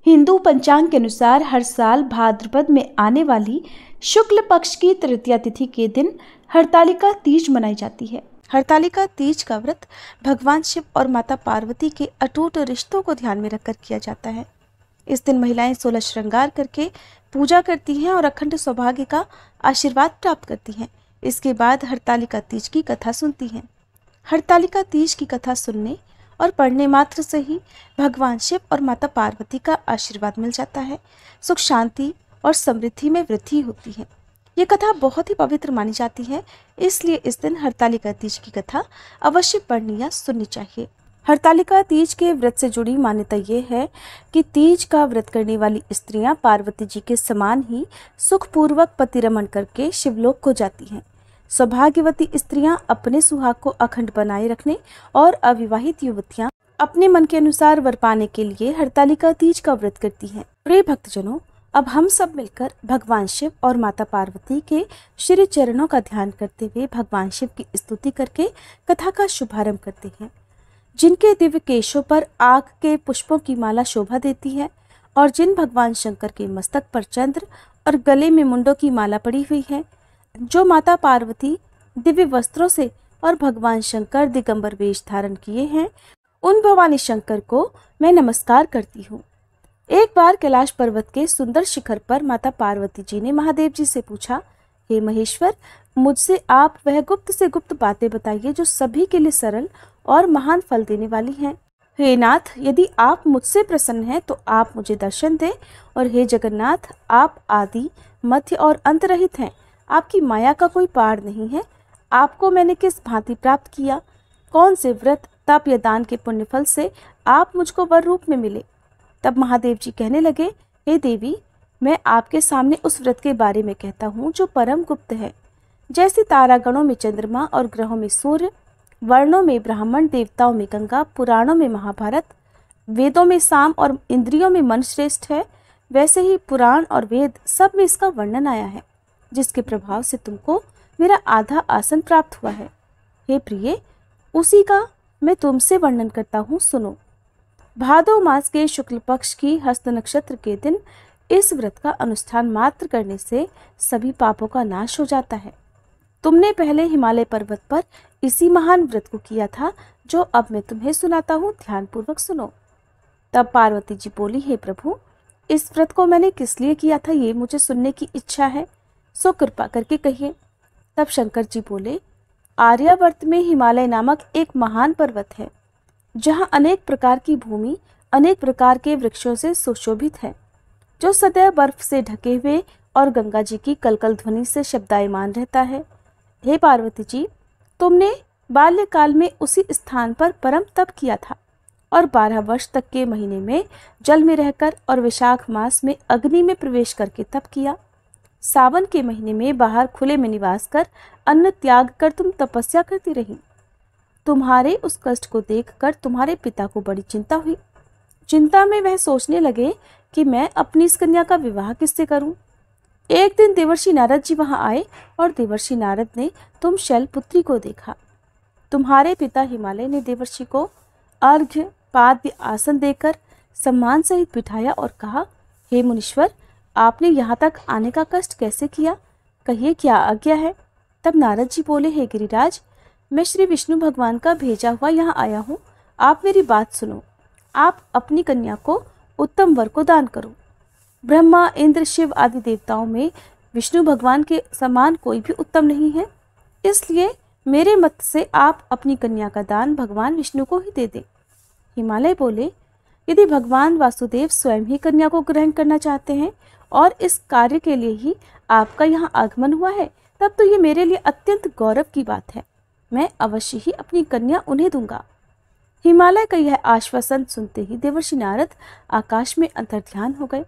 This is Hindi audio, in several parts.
हिंदू पंचांग के अनुसार हर साल भाद्रपद में आने वाली शुक्ल पक्ष की तृतीया तिथि के दिन हरतालिका तीज मनाई जाती है। हरतालिका तीज का व्रत भगवान शिव और माता पार्वती के अटूट रिश्तों को ध्यान में रखकर किया जाता है। इस दिन महिलाएं 16 श्रृंगार करके पूजा करती हैं और अखंड सौभाग्य का आशीर्वाद प्राप्त करती हैं। इसके बाद हरतालिका तीज की कथा सुनती हैं। हरतालिका तीज की कथा सुनने और पढ़ने मात्र से ही भगवान शिव और माता पार्वती का आशीर्वाद मिल जाता है। सुख शांति और समृद्धि में वृद्धि होती है। ये कथा बहुत ही पवित्र मानी जाती है, इसलिए इस दिन हरतालिका तीज की कथा अवश्य पढ़नी या सुननी चाहिए। हरतालिका तीज के व्रत से जुड़ी मान्यता ये है कि तीज का व्रत करने वाली स्त्रियां पार्वती जी के समान ही सुखपूर्वक पतिरमण करके शिवलोक को जाती हैं। सौभाग्यवती स्त्रियां अपने सुहाग को अखंड बनाए रखने और अविवाहित युवतियां अपने मन के अनुसार वर पाने के लिए हरतालिका तीज का व्रत करती हैं। प्रिय भक्तजनों, अब हम सब मिलकर भगवान शिव और माता पार्वती के श्री चरणों का ध्यान करते हुए भगवान शिव की स्तुति करके कथा का शुभारंभ करते हैं। जिनके दिव्य केशों पर आग के पुष्पों की माला शोभा देती है और जिन भगवान शंकर के मस्तक पर चंद्र और गले में मुंडों की माला पड़ी हुई है, जो माता पार्वती दिव्य वस्त्रों से और भगवान शंकर दिगंबर वेश धारण किए हैं, उन भवानी शंकर को मैं नमस्कार करती हूँ। एक बार कैलाश पर्वत के सुंदर शिखर पर माता पार्वती जी ने महादेव जी से पूछा, हे महेश्वर, मुझसे आप वह गुप्त से गुप्त बातें बताइए जो सभी के लिए सरल और महान फल देने वाली हैं। हे नाथ, यदि आप मुझसे प्रसन्न हैं तो आप मुझे दर्शन दें, और हे जगन्नाथ, आप आदि मध्य और अंत रहित हैं। आपकी माया का कोई पार नहीं है। आपको मैंने किस भांति प्राप्त किया? कौन से व्रत, तप या दान के पुण्य फल से आप मुझको वर रूप में मिले? तब महादेव जी कहने लगे, हे देवी, मैं आपके सामने उस व्रत के बारे में कहता हूँ जो परम गुप्त है। जैसे तारागणों में चंद्रमा और ग्रहों में सूर्य, वर्णों में ब्राह्मण, देवताओं में गंगा, पुराणों में महाभारत, वेदों में साम और इंद्रियों में मन श्रेष्ठ है, वैसे ही पुराण और वेद सब में इसका वर्णन आया है, जिसके प्रभाव से तुमको मेरा आधा आसन प्राप्त हुआ है। हे प्रिय, उसी का मैं तुमसे वर्णन करता हूँ, सुनो। भादो मास के शुक्ल पक्ष की हस्त नक्षत्र के दिन इस व्रत का अनुष्ठान मात्र करने से सभी पापों का नाश हो जाता है। तुमने पहले हिमालय पर्वत पर इसी महान व्रत को किया था, जो अब मैं तुम्हें सुनाता हूँ, ध्यानपूर्वक सुनो। तब पार्वती जी बोली, हे प्रभु, इस व्रत को मैंने किस लिए किया था ये मुझे सुनने की इच्छा है, सो कृपा करके कहिए। तब शंकर जी बोले, आर्यावर्त में हिमालय नामक एक महान पर्वत है, जहाँ अनेक प्रकार की भूमि अनेक प्रकार के वृक्षों से सुशोभित है, जो सदैव बर्फ से ढके हुए और गंगा जी की कलकल ध्वनि से शब्दायमान रहता है। हे पार्वती जी, तुमने बाल्यकाल में उसी स्थान पर परम तप किया था और 12 वर्ष तक के महीने में जल में रहकर और वैशाख मास में अग्नि में प्रवेश करके तप किया। सावन के महीने में बाहर खुले में निवास कर अन्न त्याग कर तुम तपस्या करती रही। तुम्हारे उस कष्ट को देखकर तुम्हारे पिता को बड़ी चिंता हुई। चिंता में वह सोचने लगे कि मैं अपनी इस कन्या का विवाह किससे करूं। एक दिन देवर्षि नारद जी वहां आए और देवर्षि नारद ने तुम शैलपुत्री को देखा। तुम्हारे पिता हिमालय ने देवर्षि को अर्घ्य पाद्य आसन देकर सम्मान सहित बिठाया और कहा, हे मुनीश्वर, आपने यहाँ तक आने का कष्ट कैसे किया? कहिए, क्या आज्ञा है? तब नारद जी बोले, हे गिरिराज, मैं श्री विष्णु भगवान का भेजा हुआ यहाँ आया हूँ। आप मेरी बात सुनो। आप अपनी कन्या को उत्तम वर को दान करो। ब्रह्मा, इंद्र, शिव आदि देवताओं में विष्णु भगवान के समान कोई भी उत्तम नहीं है, इसलिए मेरे मत से आप अपनी कन्या का दान भगवान विष्णु को ही दे दें। हिमालय बोले, यदि भगवान वासुदेव स्वयं ही कन्या को ग्रहण करना चाहते हैं और इस कार्य के लिए ही आपका यहाँ आगमन हुआ है, तब तो ये मेरे लिए अत्यंत गौरव की बात है। मैं अवश्य ही अपनी कन्या उन्हें दूंगा। हिमालय का यह आश्वासन सुनते ही देवर्षि नारद आकाश में अंतर्ध्यान हो गए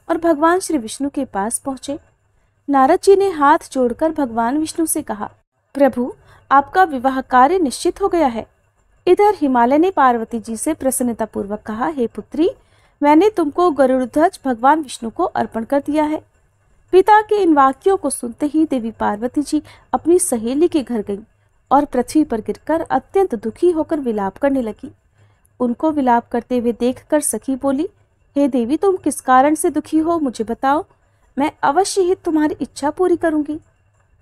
और भगवान श्री विष्णु के पास पहुंचे। नारद जी ने हाथ जोड़कर भगवान विष्णु से कहा, प्रभु, आपका विवाह कार्य निश्चित हो गया है। इधर हिमालय ने पार्वती जी से प्रसन्नता पूर्वक कहा, हे पुत्री, मैंने तुमको गरुड़ध्वज भगवान विष्णु को अर्पण कर दिया है। पिता के इन वाक्यों को सुनते ही देवी पार्वती जी अपनी सहेली के घर गईं और पृथ्वी पर गिरकर अत्यंत दुखी होकर विलाप करने लगी। उनको विलाप करते हुए देखकर सखी बोली, हे देवी, तुम किस कारण से दुखी हो मुझे बताओ, मैं अवश्य ही तुम्हारी इच्छा पूरी करूंगी।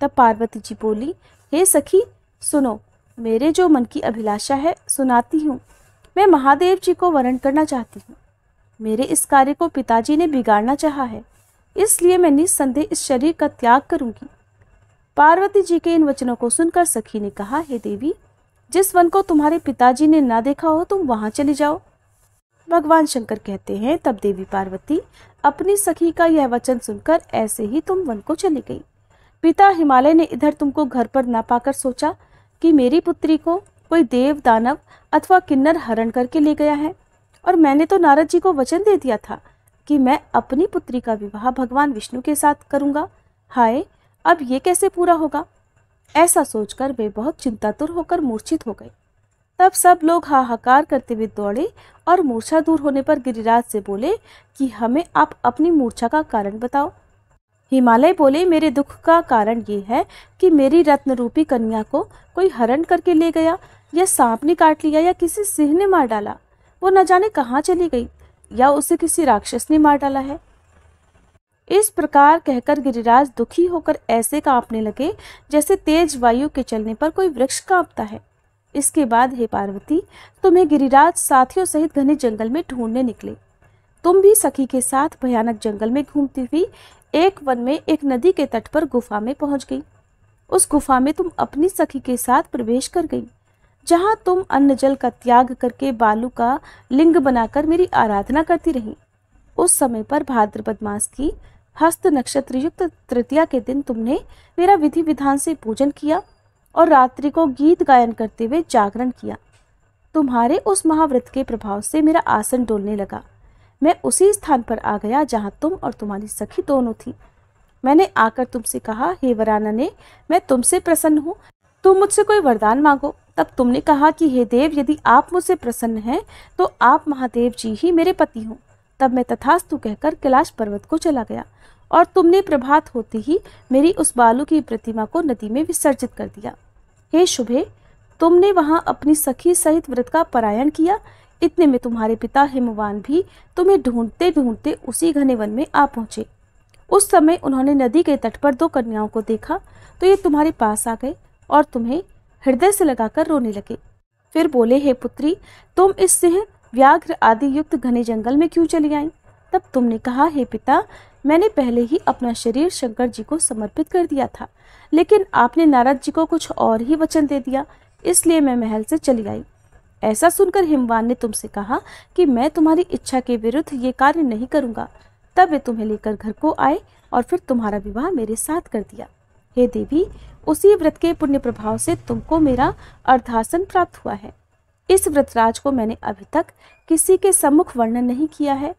तब पार्वती जी बोली, हे सखी सुनो, मेरे जो मन की अभिलाषा है सुनाती हूँ। मैं महादेव जी को वरण करना चाहती हूँ। मेरे इस कार्य को पिताजी ने बिगाड़ना चाहा है, इसलिए मैं निस्संदेह इस शरीर का त्याग करूंगी। पार्वती जी के इन वचनों को सुनकर सखी ने कहा, हे देवी, जिस वन को तुम्हारे पिताजी ने ना देखा हो तुम वहां चली जाओ। भगवान शंकर कहते हैं, तब देवी पार्वती अपनी सखी का यह वचन सुनकर ऐसे ही तुम वन को चली गई। पिता हिमालय ने इधर तुमको घर पर ना पाकर सोचा कि मेरी पुत्री को कोई देव दानव अथवा किन्नर हरण करके ले गया है, और मैंने तो नारद जी को वचन दे दिया था कि मैं अपनी पुत्री का विवाह भगवान विष्णु के साथ करूंगा। हाय, अब ये कैसे पूरा होगा। ऐसा सोचकर वे बहुत चिंतातुर होकर मूर्छित हो गए। तब सब लोग हाहाकार करते हुए दौड़े और मूर्छा दूर होने पर गिरिराज से बोले कि हमें आप अपनी मूर्छा का कारण बताओ। हिमालय बोले, मेरे दुख का कारण ये है कि मेरी रत्न रूपी कन्या को कोई हरण करके ले गया, या सांप ने काट लिया, या किसी सिंह ने मार डाला। वो न जाने कहाँ चली गई, या उसे किसी राक्षस ने मार डाला है। इस प्रकार कहकर गिरिराज दुखी होकर ऐसे कांपने लगे जैसे तेज वायु के चलने पर कोई वृक्ष कांपता है। इसके बाद हे पार्वती, तुम्हें गिरिराज साथियों सहित घने जंगल में ढूंढने निकले। तुम भी सखी के साथ भयानक जंगल में घूमती हुई एक वन में एक नदी के तट पर गुफा में पहुंच गई। उस गुफा में तुम अपनी सखी के साथ प्रवेश कर गई, जहां तुम अन्न जल का त्याग करके बालू का लिंग बनाकर मेरी आराधना करती रही। उस समय पर भाद्रपद मास की हस्त नक्षत्र युक्त तृतीया के दिन तुमने मेरा विधि विधान से पूजन किया और रात्रि को गीत गायन करते हुए जागरण किया। तुम्हारे उस महाव्रत के प्रभाव से मेरा आसन डोलने लगा। मैं उसी स्थान पर आ गया जहां तुम और तुम्हारी सखी दोनों थी। मैंने आकर तुमसे कहा, हे वरानने, मैं तुमसे प्रसन्न हूँ, तुम मुझसे कोई वरदान मांगो। तब तुमने कहा कि हे देव, यदि आप मुझसे प्रसन्न हैं तो आप महादेव जी ही मेरे पति हो। तब मैं तथास्तु कहकर कैलाश पर्वत को चला गया और तुमने प्रभात होते ही मेरी उस बालू की प्रतिमा को नदी में विसर्जित कर दिया। हे शुभे, तुमने वहां अपनी सखी सहित व्रत का परायण किया। इतने में तुम्हारे पिता हिमवान भी तुम्हें ढूंढते ढूंढते उसी घने वन में आ पहुंचे। उस समय उन्होंने नदी के तट पर दो कन्याओं को देखा तो ये तुम्हारे पास आ गए और तुम्हें हृदय से लगाकर रोने लगे। फिर बोले, हे पुत्री, तुम इस सिंह व्याघ्र आदि युक्त घने जंगल में क्यों चली आई। तब तुमने कहा, हे पिता, मैंने पहले ही अपना शरीर शंकर जी को समर्पित कर दिया था, लेकिन आपने नारद जी को कुछ और ही वचन दे दिया, इसलिए मैं महल से चली आई। ऐसा सुनकर हिमवान ने तुमसे कहा कि मैं तुम्हारी इच्छा के विरुद्ध ये कार्य नहीं करूंगा। तब वे तुम्हें लेकर घर को आए और फिर तुम्हारा विवाह मेरे साथ कर दिया। हे देवी, उसी व्रत के पुण्य प्रभाव से तुमको मेरा अर्धासन प्राप्त हुआ है। इस व्रतराज को मैंने अभी तक किसी के सम्मुख वर्णन नहीं किया है।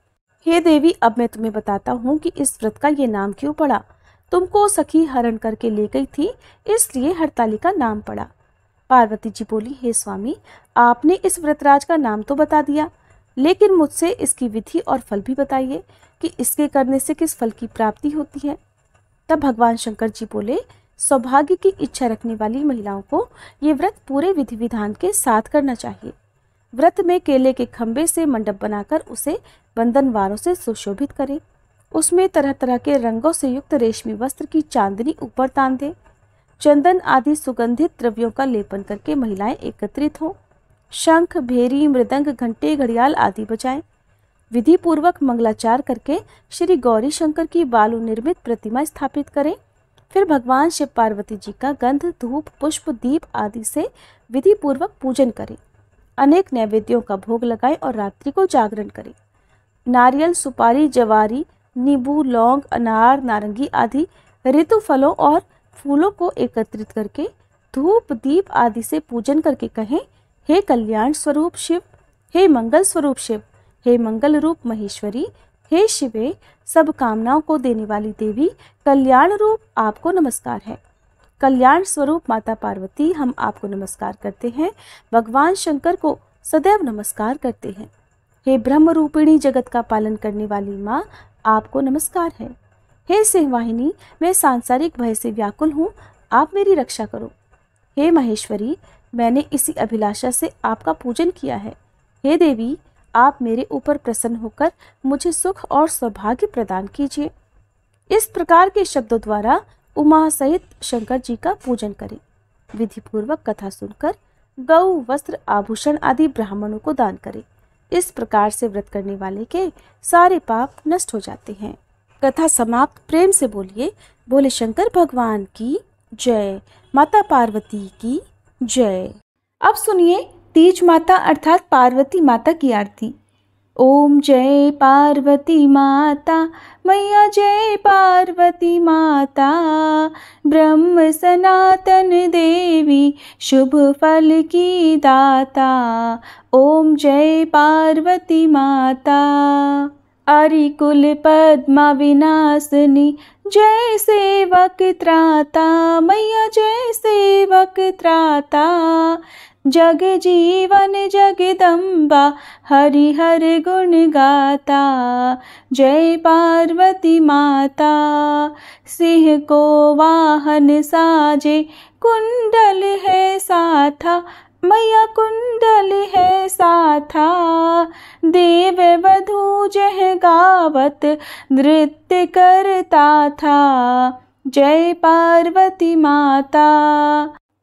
हे देवी, अब मैं तुम्हें बताता हूँ कि इस व्रत का ये नाम क्यों पड़ा। तुमको सखी हरण करके ले गई थी, इसलिए हरतालिका नाम पड़ा। पार्वती जी बोली, हे स्वामी, आपने इस व्रतराज का नाम तो बता दिया, लेकिन मुझसे इसकी विधि और फल भी बताइए कि इसके करने से किस फल की प्राप्ति होती है। तब भगवान शंकर जी बोले, सौभाग्य की इच्छा रखने वाली महिलाओं को ये व्रत पूरे विधि विधान के साथ करना चाहिए। व्रत में केले के खंबे से मंडप बनाकर उसे बंधनवारों से सुशोभित करें। उसमें तरह तरह के रंगों से युक्त रेशमी वस्त्र की चांदनी ऊपर तान दे। चंदन आदि सुगंधित द्रव्यों का लेपन करके महिलाएं एकत्रित हों। शंख, भेरी, मृदंग, घंटे, घड़ियाल आदि बजाएं। विधि पूर्वक मंगलाचार करके श्री गौरी शंकर की बालू निर्मित प्रतिमा स्थापित करें। फिर भगवान शिव पार्वती जी का गंध, धूप, पुष्प, दीप आदि से विधि पूर्वक पूजन करें। अनेक नैवेद्यों का भोग लगाएं और रात्रि को जागरण करें। नारियल, सुपारी, जवारी, नींबू, लौंग, अनार, नारंगी आदि ऋतु फलों और फूलों को एकत्रित करके धूप, दीप आदि से पूजन करके कहें, हे कल्याण स्वरूप शिव, हे मंगल स्वरूप शिव, हे मंगल रूप महेश्वरी, हे शिवे, सब कामनाओं को देने वाली देवी, कल्याण रूप आपको नमस्कार है। कल्याण स्वरूप माता पार्वती, हम आपको नमस्कार करते हैं। भगवान शंकर को सदैव नमस्कार करते हैं। हे ब्रह्म रूपिणी, जगत का पालन करने वाली माँ, आपको नमस्कार है। हे सिंहवाहिनी, मैं सांसारिक भय से व्याकुल हूँ, आप मेरी रक्षा करो। हे महेश्वरी, मैंने इसी अभिलाषा से आपका पूजन किया है। हे देवी, आप मेरे ऊपर प्रसन्न होकर मुझे सुख और सौभाग्य प्रदान कीजिए। इस प्रकार के शब्दों द्वारा उमा सहित शंकर जी का पूजन करें। विधि पूर्वक कथा सुनकर गौ, वस्त्र, आभूषण आदि ब्राह्मणों को दान करें। इस प्रकार से व्रत करने वाले के सारे पाप नष्ट हो जाते हैं। कथा समाप्त। प्रेम से बोलिए बोले शंकर भगवान की जय, माता पार्वती की जय। अब सुनिए तीज माता अर्थात पार्वती माता की आरती। ओम जय पार्वती माता, मैया जय पार्वती माता, ब्रह्म सनातन देवी, शुभ फल की दाता। ओम जय पार्वती माता। अरिकुल पद्मा विनाशनी, जय सेवक त्राता, मैया जय सेवक त्राता। जग जीवन जगदम्बा, हरि हर गुण गाता। जय पार्वती माता। सिंह को वाहन साजे, कुंडल है साथा, मैया कुंडल है साथा। देव वधू जह गावत, नृत्य करता था। जय पार्वती माता।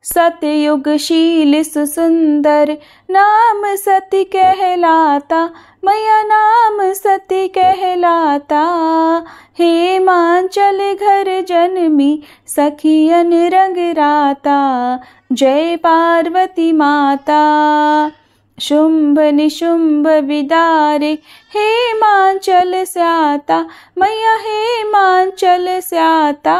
सतयुगशील सुसुंदर, नाम सती कहलाता, मैया नाम सती कहलाता। हेमांचल घर जन्मी, सखियन रंग राता। जय पार्वती माता। शुंभ निशुंभ विदारे, हेमांचल स्याता, मैया हेमांचल स्याता।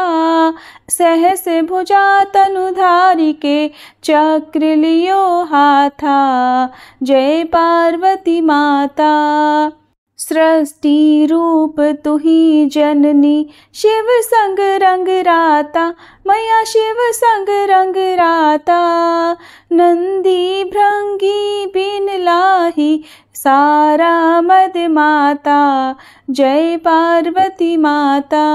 सहस भुजा तनुधारी के, चक्र लियो हाथा। जय पार्वती माता। सृष्टि रूप तुही जननी, शिव संग रंग राता, मैया शिव संग रंग राता। नंदी भृंगी बिन लाही, सारा मद माता। जय पार्वती माता।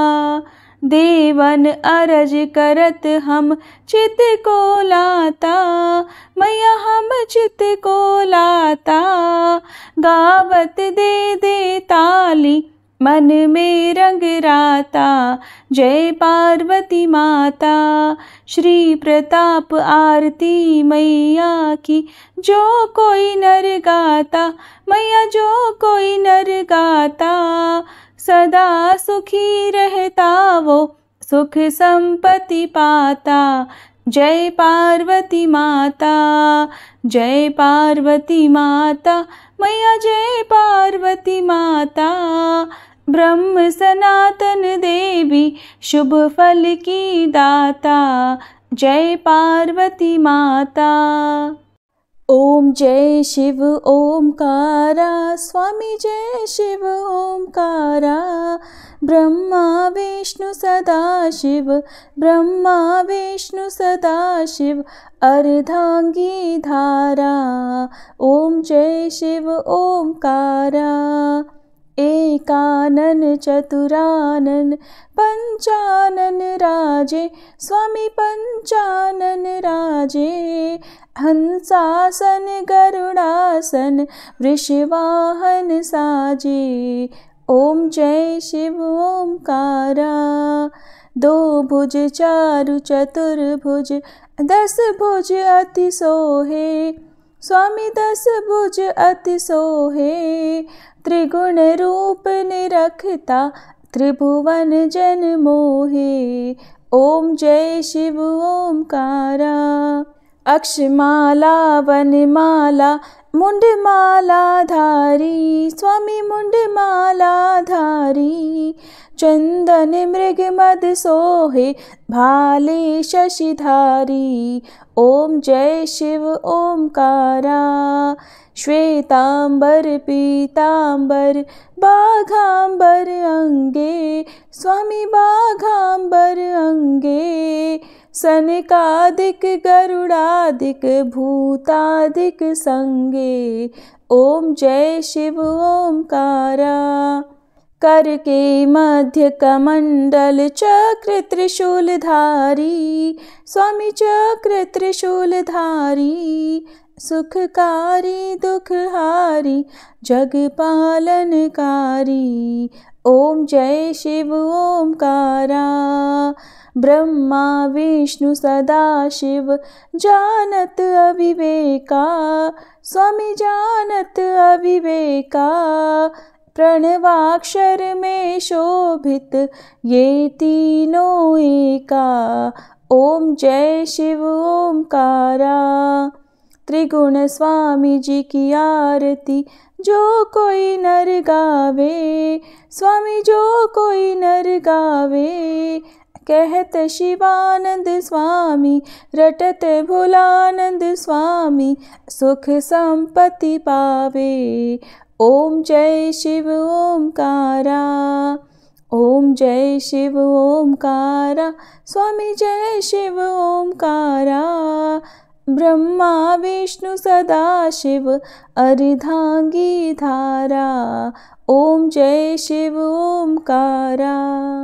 देवन अरज करत हम, चित को लाता, मैया हम चित को लाता। गावत दे दे ताली, मन में रंग राता। जय पार्वती माता। श्री प्रताप आरती मैया की, जो कोई नर गाता, मैया जो कोई नर गाता। सदा सुखी रहता वो, सुख संपत्ति पाता। जय पार्वती माता। जय पार्वती माता, मैया जय पार्वती माता। ब्रह्म सनातन देवी, शुभ फल की दाता। जय पार्वती माता। ओम जय शिव ओमकारा, स्वामी जय शिव ओमकारा। ब्रह्मा विष्णु सदा शिव, ब्रह्मा विष्णु सदा शिव, अर्धांगी धारा। ओम जय शिव ओमकारा। एकानन चतुरानन, पंचानन राजे, स्वामी पंचानन राजे। हंसासन गरुड़ासन, वृषवाहन साजे। ओम जय शिव ओमकारा। दो भुज चारु चतुर्भुज, 10 भुज अति सोहे, स्वामी 10 भुज अति सोहे। त्रिगुण रूप निरखता, त्रिभुवन जन मोहे। ओम जय शिव ओमकारा। अक्षमाला वनमाला, मुंडमाला धारी, स्वामी मुंडमाला धारी। चंदन मृग मद सोहे, भाले शशिधारी। ओम जय शिव ओमकारा। श्वेतांबर पीतांबर, बाघांबर अंगे, स्वामी बाघांबर अंगे। सनकादिक गरुड़ादिक, भूतादिक संगे। ओम जय शिव ओमकारा। कर के मध्य कमंडल, चक्र त्रिशूल धारी, स्वामी चक्र त्रिशूल धारी। सुखकारी दुखहारी जग पालनकारी। ओम जय शिव ओमकारा। ब्रह्मा विष्णु सदा शिव जानत अविवेका। स्वामी जानत अविवेका। प्रणवाक्षर में शोभित ये तीनों एका। ओम जय शिव ओमकारा। त्रिगुण स्वामी जी की आरती जो कोई नर गावे। स्वामी जो कोई नर गावे। कहत शिवानंद स्वामी रटत भोलानंद स्वामी सुख संपत्ति पावे। ओम जय शिव ओमकारा। ओम जय शिव ओमकारा। स्वामी जय शिव ओमकारा। ब्रह्मा विष्णु सदा शिव अर्धांगी धारा। ओम जय शिव ओमकारा।